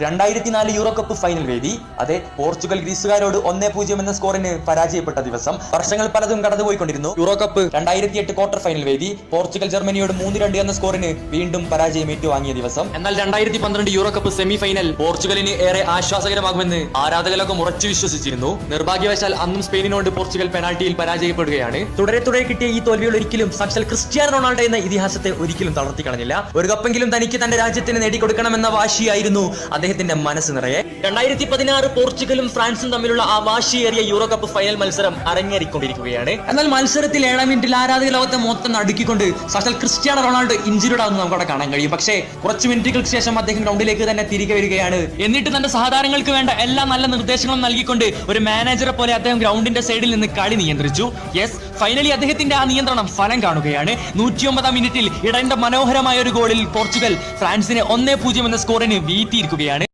2004 euro cup final വേദി. അതെ, Portugal ഗ്രീസുകാരോട് 1-0 എന്ന സ്കോറിന് പരാജയപ്പെട്ട ദിവസം. വർഷങ്ങൾ പലതും കടന്നുപോയിക്കൊണ്ടിരുന്നു. യൂറോ കപ്പ് 2008 ക്വാർട്ടർ ഫൈനൽ വേദി. പോർച്ചുഗൽ ജർമ്മനിയോട് 3-2 എന്ന സ്കോറിന് വീണ്ടും പരാജയം ഏറ്റുവാങ്ങിയ ദിവസം. എന്നാൽ 2012 യൂറോ കപ്പ് സെമി ഫൈനൽ പോർച്ചുഗലിന് ഏറെ ആശ്വാസകരമാകുമെന്ന് ആരാധകരൊക്കെ ഉറച്ചു വിശ്വസിച്ചിരുന്നു. നിർഭാഗ്യവശാൽ അന്നും സ്പെയിനിനോട് പോർച്ചുഗൽ പെനാൽറ്റിയിൽ പരാജയപ്പെടുകയാണ്. തുടരെ കിട്ടിയ ഈ തോൽവികൾ ഒരിക്കലും സാക്ഷാൽ ക്രിസ്ത്യാനോ റൊണാൾഡോ എന്ന ഇതിഹാസത്തെ ഒരിക്കലും തളർത്തി കളഞ്ഞില്ല. ഒരു കപ്പെങ്കിലും തനിക്ക് തന്റെ രാജ്യത്തിന് നേടിക്കൊടുക്കണമെന്ന വാശിയായിരുന്നു അദ്ദേഹത്തിന്റെ മനസ്സ് നിറയെ. 2016 പോർച്ചുഗലും ഫ്രാൻസും തമ്മിലുള്ള ആ വാശിയേറിയ യൂറോ കപ്പ് ഫൈനൽ മത്സരം അരങ്ങേറിക്കൊണ്ടിരിക്കുകയാണ്. എന്നാൽ മത്സരത്തിൽ 7ാം മിനിറ്റിൽ ആരാധക ലോകത്തെ മൊത്തം നടുക്കിക്കൊണ്ട് സാക്ഷാൽ ക്രിസ്ത്യാനോ റൊണാൾഡോ ഇഞ്ചുറിഡ് ആവുന്നത് നമുക്കവിടെ കാണാൻ കഴിയും. പക്ഷേ കുറച്ച് മിനിറ്റുകൾക്ക് ശേഷം അദ്ദേഹം ഗ്രൗണ്ടിലേക്ക് തന്നെ തിരികെ വരികയാണ്. എന്നിട്ട് തന്റെ സഹതാരങ്ങൾക്ക് വേണ്ട എല്ലാ നല്ല നിർദ്ദേശങ്ങളും നൽകിക്കൊണ്ട് ഒരു മാനേജറെ പോലെ അദ്ദേഹം ഗ്രൗണ്ടിന്റെ സൈഡിൽ നിന്ന് കളി നിയന്ത്രിച്ചു. യെസ്, ഫൈനലി അദ്ദേഹത്തിന്റെ ആ നിയന്ത്രണം ഫലം കാണുകയാണ്. 109ാം മിനിറ്റിൽ ഇടന്റെ മനോഹരമായ ഒരു ഗോളിൽ പോർച്ചുഗൽ ഫ്രാൻസിനെ 1-0 എന്ന സ്കോറിന് വീഴ്ത്തിയിരിക്കുകയാണ്.